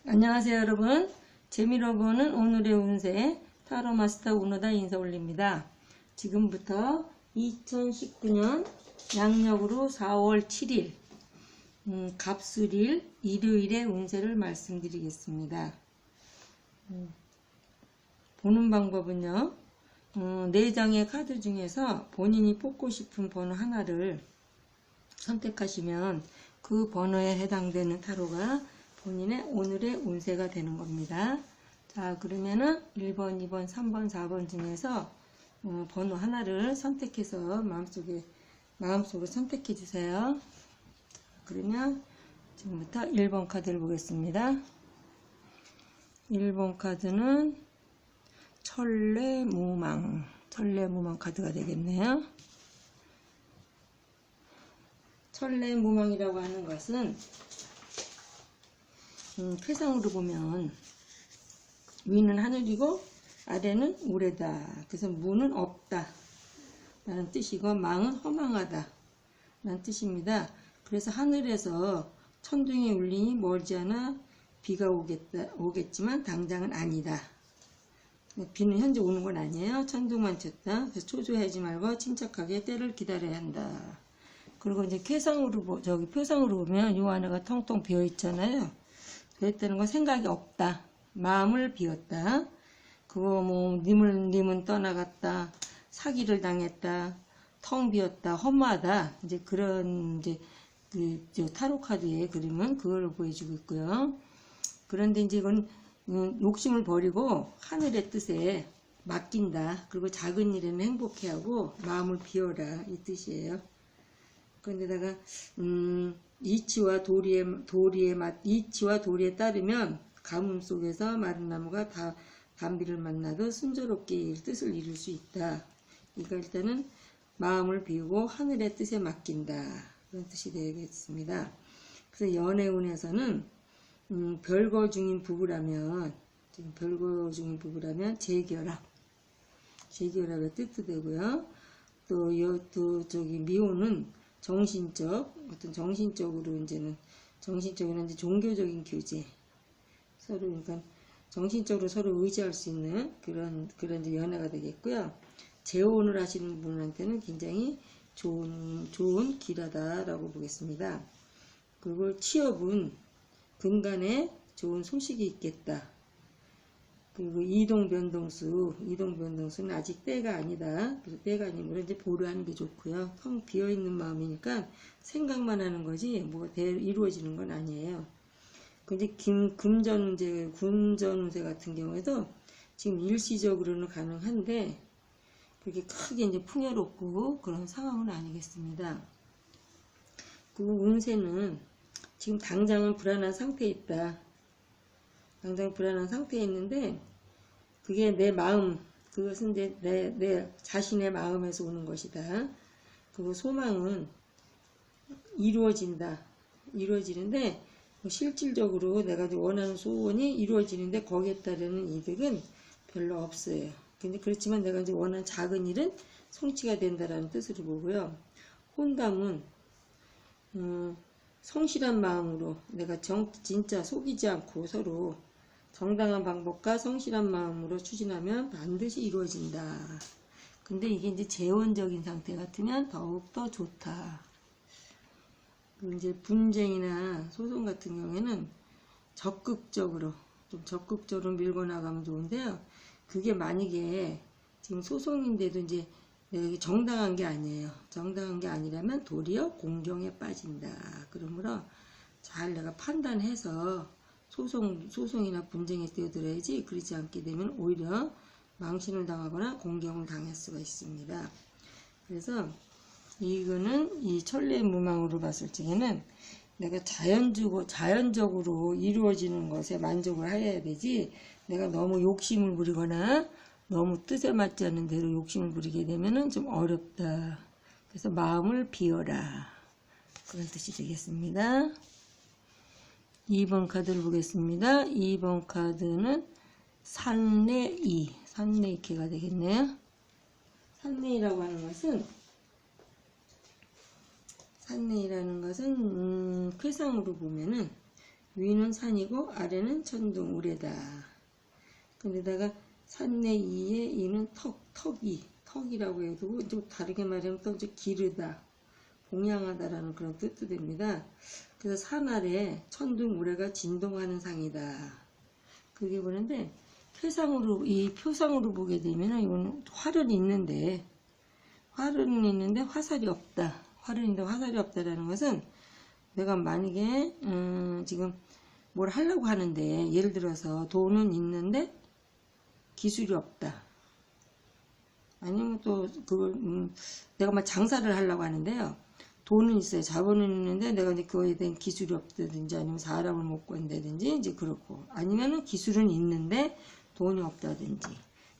안녕하세요 여러분. 재미로 보는 오늘의 운세 타로 마스터 운호다 인사 올립니다. 지금부터 2019년 양력으로 4월 7일 갑술일 일요일의 운세를 말씀드리겠습니다. 보는 방법은요, 4장의 카드 중에서 본인이 뽑고 싶은 번호 하나를 선택하시면 그 번호에 해당되는 타로가 본인의 오늘의 운세가 되는 겁니다. 자, 그러면은 1번, 2번, 3번, 4번 중에서 번호 하나를 선택해서 마음속으로 선택해 주세요. 그러면 지금부터 1번 카드를 보겠습니다. 1번 카드는 천례무망 카드가 되겠네요. 천례무망이라고 하는 것은 쾌상으로 보면 위는 하늘이고 아래는 우레다. 그래서 무는 없다 라는 뜻이고 망은 허망하다 라는 뜻입니다. 그래서 하늘에서 천둥이 울리니 멀지 않아 비가 오겠지만 당장은 아니다. 비는 현재 오는 건 아니에요. 천둥만 쳤다. 그래서 초조해하지 말고 침착하게 때를 기다려야 한다. 그리고 이제 표상으로 보면 요 안에가 텅텅 비어 있잖아요. 그랬다는 건 생각이 없다. 마음을 비웠다. 그거 님은 떠나갔다. 사기를 당했다. 텅 비었다. 허무하다. 이제 그런 타로 카드의 그림은 그걸 보여주고 있고요. 그런데 이제 이건 욕심을 버리고 하늘의 뜻에 맡긴다. 그리고 작은 일에는 행복해하고 마음을 비워라 이 뜻이에요. 그런데다가 이치와 도리에 따르면 가뭄 속에서 마른 나무가 단비를 만나도 순조롭게 뜻을 이룰 수 있다. 그러니까 일단은 마음을 비우고 하늘의 뜻에 맡긴다. 그런 뜻이 되겠습니다. 그래서 연애운에서는 별거 중인 부부라면 재결합의 뜻도 되고요. 또 미혼은 정신적으로 이제 종교적인 교제, 그러니까 정신적으로 서로 의지할 수 있는 그런 이제 연애가 되겠고요. 재혼을 하시는 분한테는 굉장히 좋은 기라다라고 보겠습니다. 그리고 취업은 근간에 좋은 소식이 있겠다. 그리고 이동변동수는 아직 때가 아니다. 그래서 때가 아니면 이제 보류하는 게 좋고요. 텅 비어있는 마음이니까 생각만 하는 거지 이루어지는 건 아니에요. 근데 금전운세 같은 경우에도 지금 일시적으로는 가능한데 그렇게 크게 이제 풍요롭고 그런 상황은 아니겠습니다. 그리고 운세는 지금 당장은 불안한 상태에 있다. 당장 불안한 상태에 있는데 그게 내 마음, 그것은 이제 내 자신의 마음에서 오는 것이다. 그리고 소망은 이루어지는데 실질적으로 내가 원하는 소원이 이루어지는데 거기에 따르는 이득은 별로 없어요. 근데 그렇지만 내가 이제 원하는 작은 일은 성취가 된다라는 뜻으로 보고요. 혼담은 성실한 마음으로 내가 진짜 속이지 않고 서로 정당한 방법과 성실한 마음으로 추진하면 반드시 이루어진다. 근데 이게 이제 재혼적인 상태 같으면 더욱더 좋다. 이제 분쟁이나 소송 같은 경우에는 적극적으로 밀고 나가면 좋은데요. 그게 만약에 지금 소송인데도 이제 내가 정당한 게 아니에요. 정당한 게 아니라면 도리어 공경에 빠진다. 그러므로 잘 내가 판단해서 소송이나 분쟁에 뛰어들어야지, 그러지 않게 되면 오히려 망신을 당하거나 공경을 당할 수가 있습니다. 그래서 이거는 이 천례무망으로 봤을 적에는 내가 자연적으로 이루어지는 것에 만족을 해야 되지, 내가 너무 욕심을 부리거나 너무 뜻에 맞지 않는 대로 욕심을 부리게 되면은 좀 어렵다. 그래서 마음을 비워라. 그런 뜻이 되겠습니다. 2번 카드를 보겠습니다. 2번 카드는 산내이케가 되겠네요. 산내이라고 하는 것은 산내이라는 것은 쾌상으로 보면은 위는 산이고 아래는 천둥 우레다. 근데다가 산내 이에 이는 턱이라고 해도 좀 다르게 말하면 또 좀 기르다, 봉양하다라는 그런 뜻도 됩니다. 그래서 산 아래 천둥 우레가 진동하는 상이다. 그게 보는데 이 표상으로 보게 되면 이거는 활은 있는데 화살이 없다. 활은 있는데 화살이 없다라는 것은 내가 만약에 지금 뭘 하려고 하는데, 예를 들어서 돈은 있는데 기술이 없다. 아니면 또 그걸 내가 막 장사를 하려고 하는데요. 돈은 있어요. 자본은 있는데 내가 이제 그거에 대한 기술이 없다든지 아니면 사람을 못 구한다든지 이제 그렇고, 아니면은 기술은 있는데 돈이 없다든지,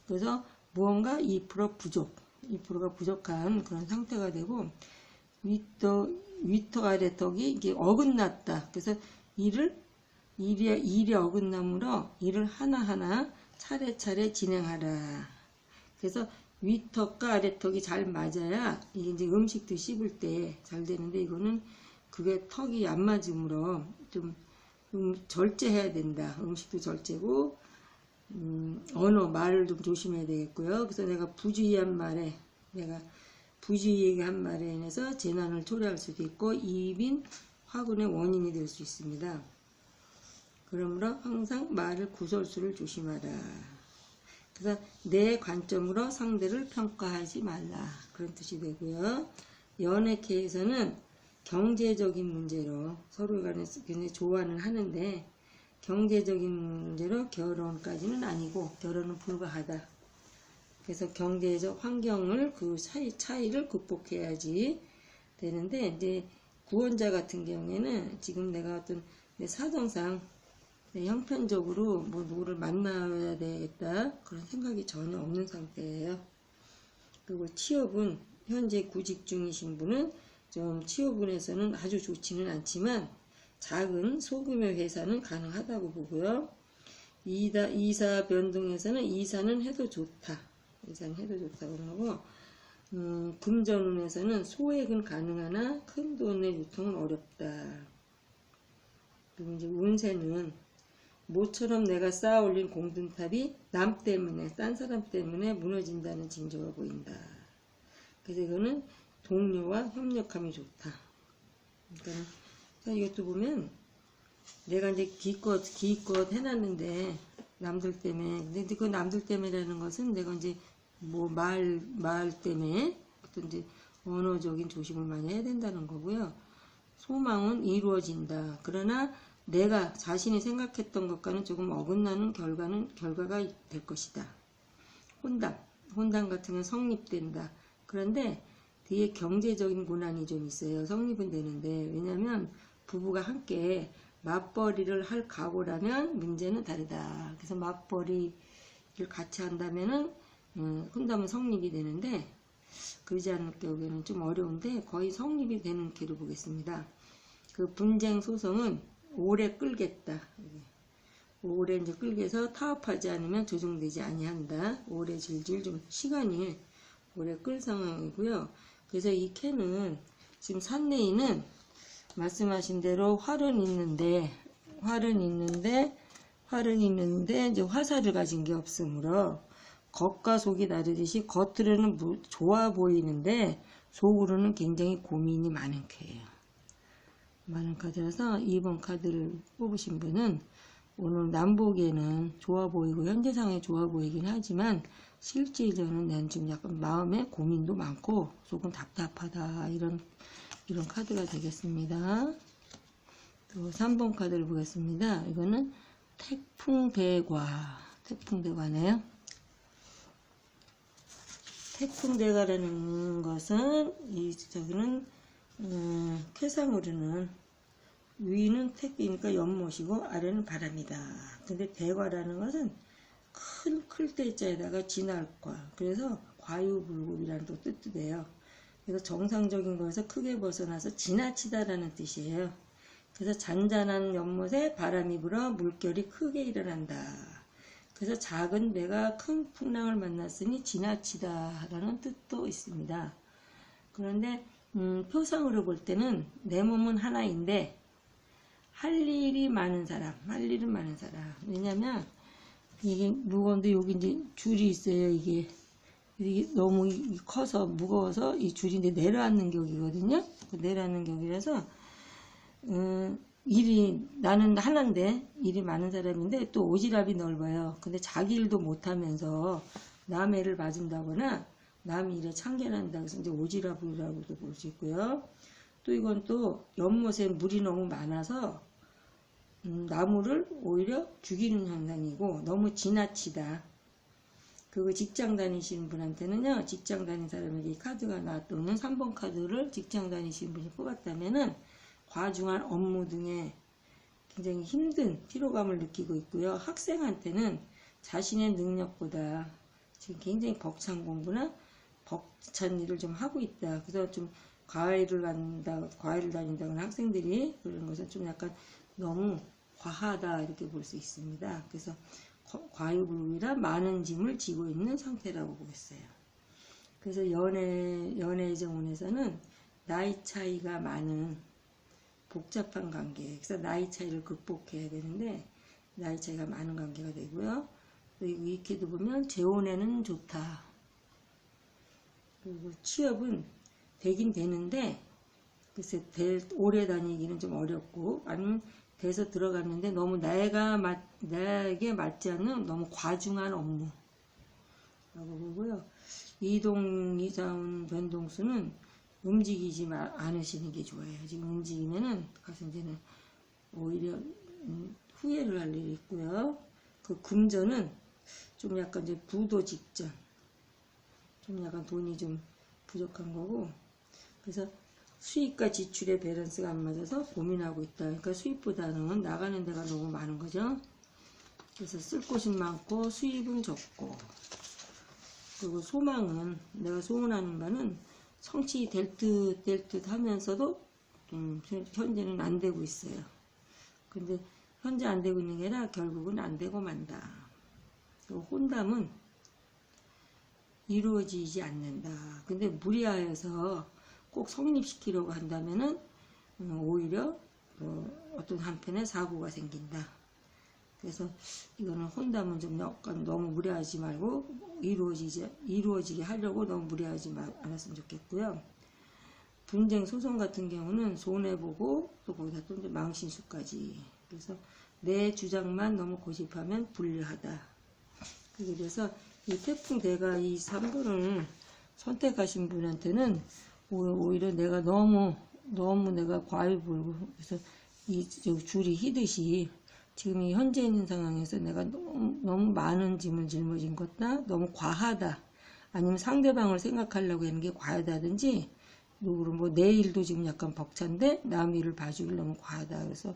그래서 무언가 2% 부족, 2%가 부족한 그런 상태가 되고, 위턱 아래턱이 이게 어긋났다. 그래서 일이 어긋남으로 일을 하나하나 차례차례 진행하라. 그래서 위턱과 아래턱이 잘 맞아야 이게 이제 음식도 씹을 때 잘 되는데, 이거는 그게 턱이 안 맞으므로 좀 절제해야 된다. 음식도 절제고, 말을 좀 조심해야 되겠고요. 그래서 내가 부주의한 말에 인해서 재난을 초래할 수도 있고 입인 화군의 원인이 될 수 있습니다. 그러므로 항상 말을 구설수를 조심하라. 그래서 내 관점으로 상대를 평가하지 말라, 그런 뜻이 되고요. 연애계에서는 경제적인 문제로 서로 간에 굉장히 좋아는 하는데, 경제적인 문제로 결혼까지는 아니고 결혼은 불가하다. 그래서 경제적 환경을 그 차이를 극복해야지 되는데, 이제 구원자 같은 경우에는 지금 내가 어떤 내 사정상 형편적으로 뭐 누구를 만나야 되겠다 그런 생각이 전혀 없는 상태예요. 그리고 취업은 현재 구직 중이신 분은 좀 취업운에서는 아주 좋지는 않지만 작은 소규모 회사는 가능하다고 보고요. 이사 변동에서는 이사는 해도 좋다. 이사는 해도 좋다고 하고, 금전운에서는 소액은 가능하나 큰 돈의 유통은 어렵다. 그리고 이제 운세는 모처럼 내가 쌓아 올린 공든탑이 남 때문에, 딴 사람 때문에 무너진다는 징조가 보인다. 그래서 이거는 동료와 협력함이 좋다. 그러니까 이것도 보면 내가 이제 기껏 해놨는데 남들 때문에, 근데 그 남들 때문에라는 것은 내가 이제 뭐 말 때문에 어떤 이제 언어적인 조심을 많이 해야 된다는 거고요. 소망은 이루어진다. 그러나 내가 자신이 생각했던 것과는 조금 어긋나는 결과가 될 것이다. 혼담 같은 건 성립된다. 그런데 뒤에 경제적인 고난이 좀 있어요. 성립은 되는데, 왜냐하면 부부가 함께 맞벌이를 할 각오라면 문제는 다르다. 그래서 맞벌이를 같이 한다면은 혼담은 성립이 되는데, 그러지 않을 경우에는 좀 어려운데 거의 성립이 되는 기로 보겠습니다. 그 분쟁 소송은 오래 끌겠다. 오래 이제 끌게서 타협하지 않으면 조정되지 아니한다. 오래 질질 좀 시간이 오래 끌 상황이고요. 그래서 이 캔은 지금 산내에는 말씀하신 대로 활은 있는데 이제 화살을 가진 게 없으므로 겉과 속이 다르듯이 겉으로는 좋아 보이는데 속으로는 굉장히 고민이 많은 캐예요. 많은 카드라서 2번 카드를 뽑으신 분은 오늘 남보기에는 좋아 보이고 현재 상황에 좋아 보이긴 하지만 실질적으로는 난 지금 약간 마음에 고민도 많고 속은 답답하다, 이런 카드가 되겠습니다. 또 3번 카드를 보겠습니다. 이거는 태풍대과네요. 태풍대과라는 것은 저기는 쾌상으로는 위는 택이니까 연못이고 아래는 바람이다. 근데 대과라는 것은 클 때자에다가 진할과, 그래서 과유불급이라는 또 뜻도 돼요. 그래서 정상적인 거에서 크게 벗어나서 지나치다라는 뜻이에요. 그래서 잔잔한 연못에 바람이 불어 물결이 크게 일어난다. 그래서 작은 배가 큰 풍랑을 만났으니 지나치다라는 뜻도 있습니다. 그런데 표상으로 볼 때는 내 몸은 하나인데 할 일이 많은 사람, 할 일은 많은 사람. 왜냐면 이게 무거운데 여기 이제 줄이 있어요. 이게 너무 커서 무거워서 이 줄이 이제 내려앉는 격이거든요. 그 내려앉는 격이라서 일이 나는 하나인데 일이 많은 사람인데 또 오지랖이 넓어요. 근데 자기 일도 못하면서 남 애를 봐준다거나 남 일에 참견한다. 그래서 이제 오지랖이라고도 볼 수 있고요. 또 이건 또 연못에 물이 너무 많아서 나무를 오히려 죽이는 현상이고 너무 지나치다. 그리고 직장 다니시는 분한테는요, 직장 다니는 사람에게 이 카드가 나왔다면 3번 카드를 직장 다니시는 분이 뽑았다면은 과중한 업무 등에 굉장히 힘든 피로감을 느끼고 있고요. 학생한테는 자신의 능력보다 지금 굉장히 벅찬 공부나 벅찬 일을 좀 하고 있다. 그래서 좀 과외를 다닌다거나 학생들이 그런 것은 좀 약간 너무 과하다 이렇게 볼 수 있습니다. 그래서 과유불급이라 많은 짐을 지고 있는 상태라고 보겠어요. 그래서 연애 정원에서는 나이 차이가 많은 복잡한 관계, 그래서 나이 차이를 극복해야 되는데 나이 차이가 많은 관계가 되고요. 그리고 이렇게도 보면 재혼에는 좋다. 그리고 취업은 되긴 되는데 글쎄 오래 다니기는 좀 어렵고 아니면 돼서 들어갔는데 너무 나에게 맞지 않는 너무 과중한 업무라고 보고요. 이동이자운 변동수는 움직이지 않으시는 게 좋아요. 지금 움직이면은 가서 이제는 오히려 후회를 할 일이 있고요. 그 금전은 좀 약간 이제 부도 직전, 좀 약간 돈이 좀 부족한 거고, 그래서 수입과 지출의 밸런스가 안 맞아서 고민하고 있다. 그러니까 수입보다는 나가는 데가 너무 많은 거죠. 그래서 쓸 곳은 많고 수입은 적고, 그리고 소망은 내가 소원하는 바는 성취될 듯 하면서도 현재는 안 되고 있어요. 근데 현재 안 되고 있는 게 아니라 결국은 안 되고 만다. 그리고 혼담은 이루어지지 않는다. 근데 무리하여서 꼭 성립시키려고 한다면은 오히려 어떤 한편에 사고가 생긴다. 그래서 이거는 혼담은 좀 약간 너무 무리하지 말고 이루어지게 하려고 너무 무리하지 않았으면 좋겠고요. 분쟁 소송 같은 경우는 손해보고 또 거기다 또 망신수까지. 그래서 내 주장만 너무 고집하면 불리하다. 그래서 이 태풍 대가 이 3번을 선택하신 분한테는 오히려 내가 너무 내가 과유불급, 그래서 이 줄이 휘듯이 지금 이 현재 있는 상황에서 내가 너무 많은 짐을 짊어진 것다, 너무 과하다, 아니면 상대방을 생각하려고 하는 게 과하다든지, 누구를 뭐 내 일도 지금 약간 벅찬데 남 일을 봐주길 너무 과하다. 그래서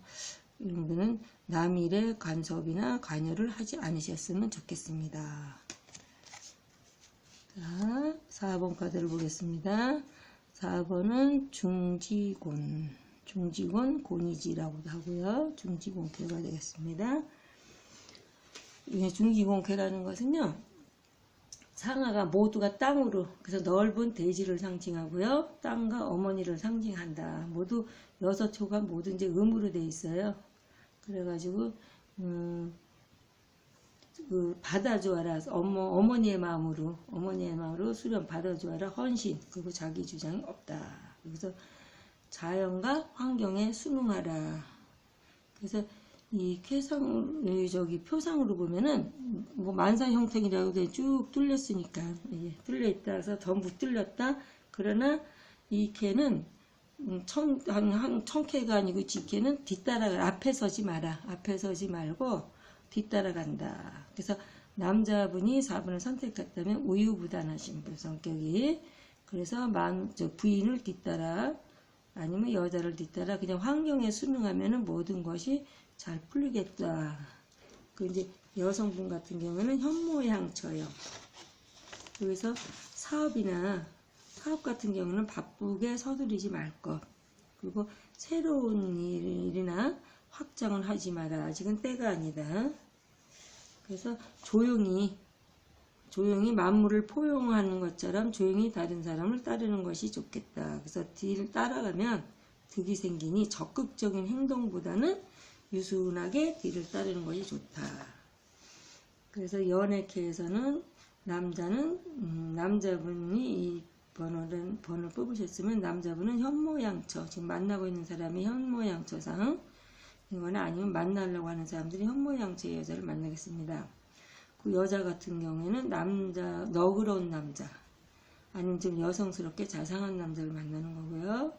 이런 분은 남 일에 간섭이나 관여를 하지 않으셨으면 좋겠습니다. 자, 4번 카드를 보겠습니다. 4번은 중지곤 곤이지라고도 하고요. 중지곤캐가 되겠습니다. 이 중지곤캐라는 것은요, 상하가 모두가 땅으로, 그래서 넓은 대지를 상징하고요, 땅과 어머니를 상징한다. 모두 6초가 모두 이제 음으로 되어 있어요. 그래가지고 그 받아주어라, 어머니의 마음으로 수련 받아주어라, 헌신, 그리고 자기 주장이 없다. 그래서 자연과 환경에 순응하라. 그래서 이 표상으로 보면은 뭐 만사 형태이라고 쭉 뚫렸으니까, 뚫려 있다. 그래서 전부 뚫렸다. 그러나 이 개는 한 1000개가 아니고 지개는 뒤따라가, 앞에 서지 말고 뒤따라간다. 그래서 남자분이 4번을 선택했다면 우유부단하신 분 성격이, 그래서 부인을 뒤따라 아니면 여자를 뒤따라 그냥 환경에 순응하면은 모든 것이 잘 풀리겠다. 그 이제 여성분 같은 경우는 현모양처요. 그래서 사업 같은 경우는 바쁘게 서두르지 말 것. 그리고 새로운 일이나 확장은 하지 마라. 아직은 때가 아니다. 그래서 조용히 만물을 포용하는 것처럼 조용히 다른 사람을 따르는 것이 좋겠다. 그래서 뒤를 따라가면 득이 생기니 적극적인 행동보다는 유순하게 뒤를 따르는 것이 좋다. 그래서 연애캐에서는 남자분이 이 번호를 뽑으셨으면 남자분은 현모양처, 지금 만나고 있는 사람이 현모양처상, 이거나 아니면 만나려고 하는 사람들이 현모양처의 여자를 만나겠습니다. 그 여자 같은 경우에는 너그러운 남자, 아니면 좀 여성스럽게 자상한 남자를 만나는 거고요.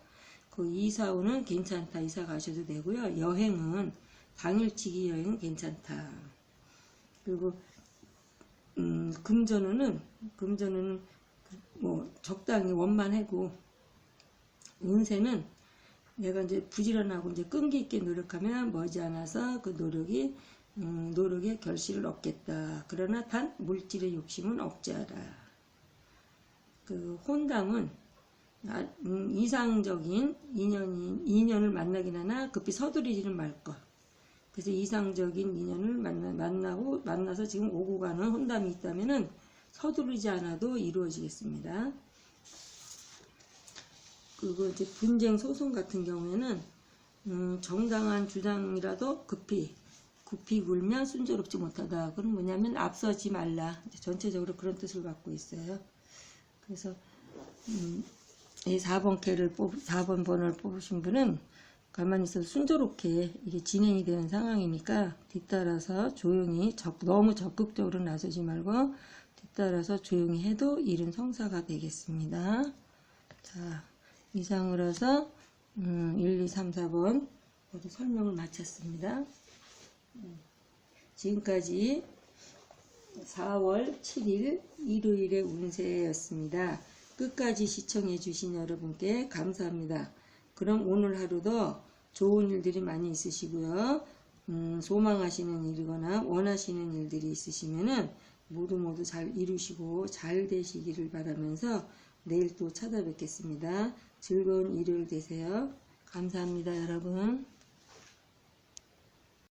그 이사오는 괜찮다, 이사 가셔도 되고요. 여행은 당일치기 여행은 괜찮다. 그리고 금전운은 뭐 적당히 원만하고, 운세는 내가 이제 부지런하고 이제 끈기 있게 노력하면 머지않아서 그 노력의 결실을 얻겠다. 그러나 단 물질의 욕심은 억제하라. 그 혼담은 이상적인 인연을 만나긴 하나 급히 서두르지는 말 것. 그래서 이상적인 인연을 만나서 지금 오고 가는 혼담이 있다면은 서두르지 않아도 이루어지겠습니다. 그리고 이제 분쟁 소송 같은 경우에는 정당한 주장이라도 급히 굴면 순조롭지 못하다. 그건 뭐냐면 앞서지 말라. 전체적으로 그런 뜻을 갖고 있어요. 그래서 이 4번 번호를 뽑으신 분은 가만히 있어서 순조롭게 이게 진행이 되는 상황이니까 뒤따라서 조용히 너무 적극적으로 나서지 말고 뒤따라서 조용히 해도 일은 성사가 되겠습니다. 자, 이상으로 해서 1, 2, 3, 4번 모두 설명을 마쳤습니다. 지금까지 4월 7일 일요일의 운세였습니다. 끝까지 시청해 주신 여러분께 감사합니다. 그럼 오늘 하루도 좋은 일들이 많이 있으시고요. 소망하시는 일이거나 원하시는 일들이 있으시면은 모두 잘 이루시고 잘 되시기를 바라면서 내일 또 찾아뵙겠습니다. 즐거운 일요일 되세요. 감사합니다, 여러분.